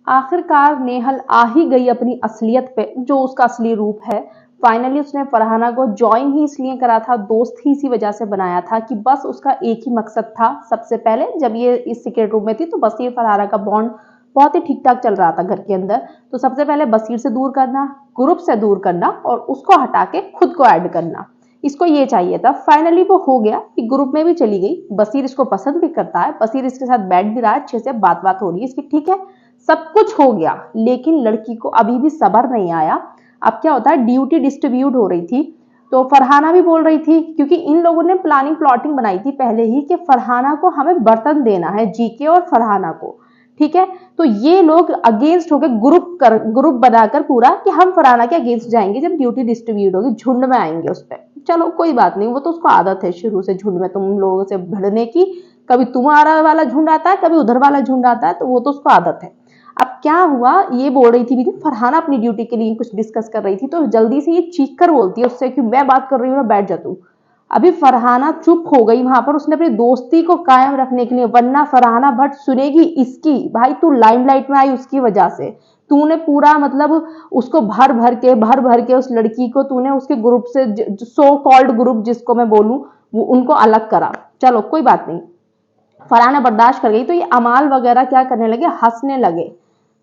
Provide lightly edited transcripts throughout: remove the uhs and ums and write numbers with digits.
आखिरकार नेहल आ ही गई अपनी असलियत पे, जो उसका असली रूप है। फाइनली उसने फरहाना को ज्वाइन ही इसलिए करा था, दोस्त ही इसी वजह से बनाया था कि बस उसका एक ही मकसद था। सबसे पहले जब ये इस सीक्रेट रूम में थी तो बसीर फरहाना का बॉन्ड बहुत ही ठीक ठाक चल रहा था घर के अंदर। तो सबसे पहले बसीर से दूर करना, ग्रुप से दूर करना और उसको हटा के खुद को ऐड करना, इसको ये चाहिए था। फाइनली वो हो गया कि ग्रुप में भी चली गई। बसीर इसको पसंद भी करता है, बसीर इसके साथ बैठ भी रहा है, अच्छे से बात हो रही है इसकी, ठीक है, सब कुछ हो गया। लेकिन लड़की को अभी भी सब्र नहीं आया। अब क्या होता है, ड्यूटी डिस्ट्रीब्यूट हो रही थी तो फरहाना भी बोल रही थी, क्योंकि इन लोगों ने प्लानिंग प्लॉटिंग बनाई थी पहले ही कि फरहाना को हमें बर्तन देना है, जीके और फरहाना को, ठीक है। तो ये लोग अगेंस्ट हो गए, ग्रुप बनाकर पूरा कि हम फरहाना के अगेंस्ट जाएंगे जब ड्यूटी डिस्ट्रीब्यूट होगी, झुंड में आएंगे उस पर। चलो कोई बात नहीं, वो तो उसको आदत है शुरू से झुंड में तुम लोगों से भिड़ने की। कभी तुम्हारा वाला झुंड आता है, कभी उधर वाला झुंड आता है, तो वो तो उसको आदत है। अब क्या हुआ, ये बोल रही थी भी फरहाना अपनी ड्यूटी के लिए कुछ डिस्कस कर रही थी, तो जल्दी से ये चीख कर बोलती है उससे कि मैं बात कर रही हूँ ना, बैठ जा तू। अभी फरहाना चुप हो गई वहां पर, उसने अपनी दोस्ती को कायम रखने के लिए, वरना फरहाना भट्ट सुनेगी इसकी। भाई तू लाइमलाइट में आई उसकी वजह से, तूने पूरा मतलब उसको भर भर के उस लड़की को तूने उसके ग्रुप से, सो कॉल्ड ग्रुप जिसको मैं बोलूं, वो उनको अलग करा। चलो कोई बात नहीं, फरहाना बर्दाश्त कर गई। तो ये अमाल वगैरह क्या करने लगे, हंसने लगे।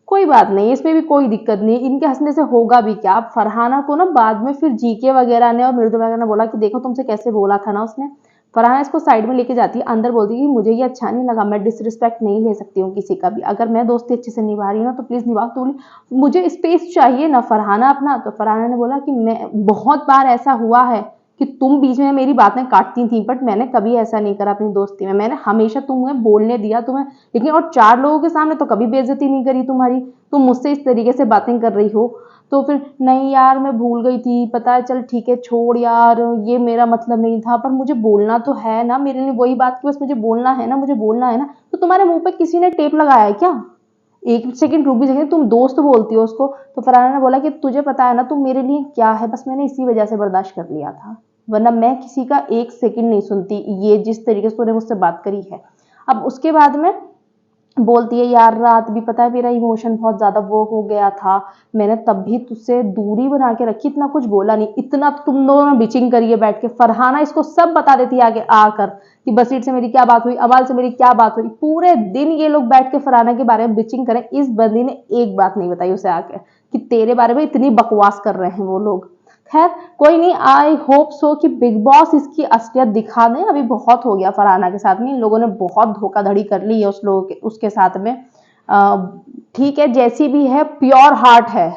कोई बात नहीं, इसमें भी कोई दिक्कत नहीं, इनके हंसने से होगा भी क्या। फरहाना को ना बाद में फिर जीके वगैरह ने और मृदुल वगैरह ने बोला कि देखो तुमसे कैसे बोला था ना उसने। फरहाना इसको साइड में लेके जाती है, अंदर बोलती है कि मुझे ये अच्छा नहीं लगा, मैं डिसरिस्पेक्ट नहीं ले सकती हूँ किसी का भी, अगर मैं दोस्ती अच्छे से निभा रही हूँ ना तो प्लीज निभाओ, तो मुझे स्पेस चाहिए ना फरहाना अपना। तो फरहाना ने बोला कि मैं, बहुत बार ऐसा हुआ है कि तुम बीच में मेरी बातें काटती थी, बट मैंने कभी ऐसा नहीं करा अपनी दोस्ती में, मैंने हमेशा तुम्हें बोलने दिया तुम्हें, लेकिन और चार लोगों के सामने तो कभी बेइज्जती नहीं करी तुम्हारी। तुम मुझसे इस तरीके से बातें कर रही हो। तो फिर नहीं यार मैं भूल गई थी, पता है, चल ठीक है छोड़ यार, ये मेरा मतलब नहीं था, पर मुझे बोलना तो है ना, मेरे लिए वही बात कि बस मुझे बोलना है ना, मुझे बोलना है ना। तो तुम्हारे मुंह पे किसी ने टेप लगाया है क्या? एक सेकंड रुक भी सके, तुम दोस्त बोलती हो उसको। तो फरहाना ने बोला कि तुझे पता है ना तुम मेरे लिए क्या है, बस मैंने इसी वजह से बर्दाश्त कर लिया था, वरना मैं किसी का एक सेकंड नहीं सुनती, ये जिस तरीके से तूने मुझसे बात करी है। अब उसके बाद में बोलती है यार रात भी पता है मेरा इमोशन बहुत ज्यादा वो हो गया था, मैंने तब भी तुझसे दूरी बना के रखी, इतना कुछ बोला नहीं, इतना तुम दोनों ने बिचिंग करी है बैठ के। फरहाना इसको सब बता देती है आगे आकर कि बसीर से मेरी क्या बात हुई, अवाल से मेरी क्या बात हुई। पूरे दिन ये लोग बैठ के फरहाना के बारे में बिचिंग करें, इस बंदी ने एक बात नहीं बताई उसे आके कि तेरे बारे में इतनी बकवास कर रहे हैं वो लोग। खैर कोई नहीं, आई होप सो कि बिग बॉस इसकी असलियत दिखा दें। अभी बहुत हो गया फरहाना के साथ में, इन लोगों ने बहुत धोखाधड़ी कर ली है उस लोगों के उसके साथ में। ठीक है, जैसी भी है प्योर हार्ट है,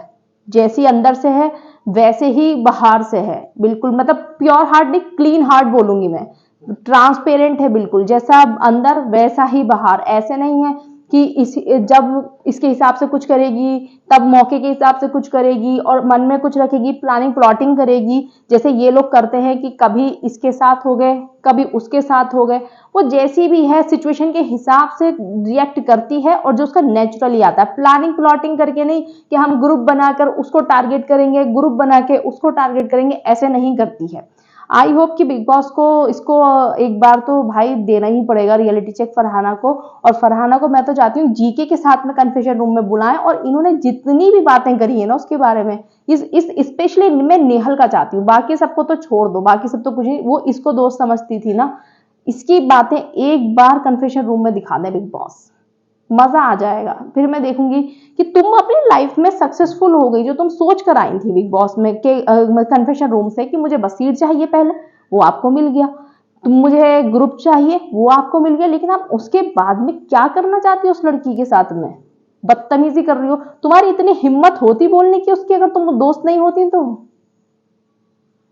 जैसी अंदर से है वैसे ही बाहर से है, बिल्कुल मतलब प्योर हार्ट नहीं, क्लीन हार्ट बोलूंगी मैं, ट्रांसपेरेंट है बिल्कुल, जैसा अंदर वैसा ही बाहर। ऐसे नहीं है कि जब इसके हिसाब से कुछ करेगी तब मौके के हिसाब से कुछ करेगी और मन में कुछ रखेगी, प्लानिंग प्लॉटिंग करेगी, जैसे ये लोग करते हैं कि कभी इसके साथ हो गए कभी उसके साथ हो गए। वो जैसी भी है सिचुएशन के हिसाब से रिएक्ट करती है और जो उसका नेचुरली आता है, प्लानिंग प्लॉटिंग करके नहीं कि हम ग्रुप बनाकर उसको टारगेट करेंगे, ग्रुप बना के उसको टारगेट करेंगे, ऐसे नहीं करती है। आई होप कि बिग बॉस को इसको एक बार तो भाई देना ही पड़ेगा रियलिटी चेक फरहाना को। और फरहाना को मैं तो चाहती हूँ जीके के साथ में कन्फेशन रूम में बुलाएं और इन्होंने जितनी भी बातें करी है ना उसके बारे में, इस स्पेशली मैं नेहल का चाहती हूँ, बाकी सबको तो छोड़ दो, बाकी सब तो कुछ नहीं, वो इसको दोस्त समझती थी ना, इसकी बातें एक बार कन्फेशन रूम में दिखा दे बिग बॉस, मजा आ जाएगा। फिर मैं देखूंगी कि तुम अपनी लाइफ में सक्सेसफुल हो गई, जो तुम सोच कर आई थी बिग बॉस में के कन्फेशन रूम से कि मुझे बसीर चाहिए पहले, वो आपको मिल गया, तुम मुझे ग्रुप चाहिए, वो आपको मिल गया, लेकिन आप उसके बाद में क्या करना चाहती हो उस लड़की के साथ में? बदतमीजी कर रही हो। तुम्हारी इतनी हिम्मत होती बोलने की उसकी, अगर तुम दोस्त नहीं होती तो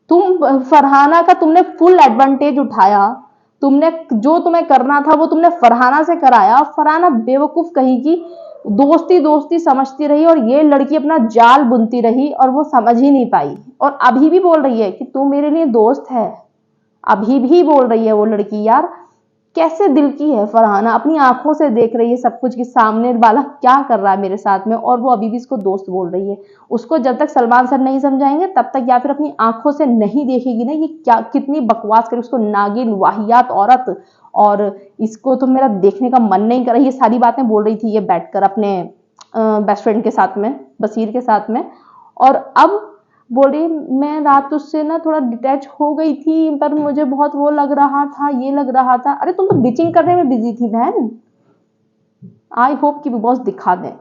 तुम फरहाना का तुमने फुल एडवांटेज उठाया, तुमने जो तुम्हें करना था वो तुमने फरहाना से कराया। फरहाना बेवकूफ कहेगी, दोस्ती दोस्ती समझती रही और ये लड़की अपना जाल बुनती रही और वो समझ ही नहीं पाई, और अभी भी बोल रही है कि तू मेरे लिए दोस्त है, अभी भी बोल रही है वो लड़की। यार कैसे दिल की है फरहाना, अपनी आंखों से देख रही है सब कुछ कि सामने वाला क्या कर रहा है मेरे साथ में, और वो अभी भी इसको दोस्त बोल रही है। उसको जब तक सलमान सर नहीं समझाएंगे तब तक, या फिर अपनी आंखों से नहीं देखेगी ना ये क्या कितनी बकवास करी, उसको नागिन वाहियात औरत, और इसको तो मेरा देखने का मन नहीं कर रहा, ये सारी बातें बोल रही थी ये बैठकर अपने बेस्ट फ्रेंड के साथ में, बसीर के साथ में। और अब बोल रही मैं रात उससे ना थोड़ा डिटैच हो गई थी, पर मुझे बहुत वो लग रहा था, ये लग रहा था। अरे तुम तो बिचिंग करने में बिजी थी बहन। आई होप कि बिग बॉस दिखा दें।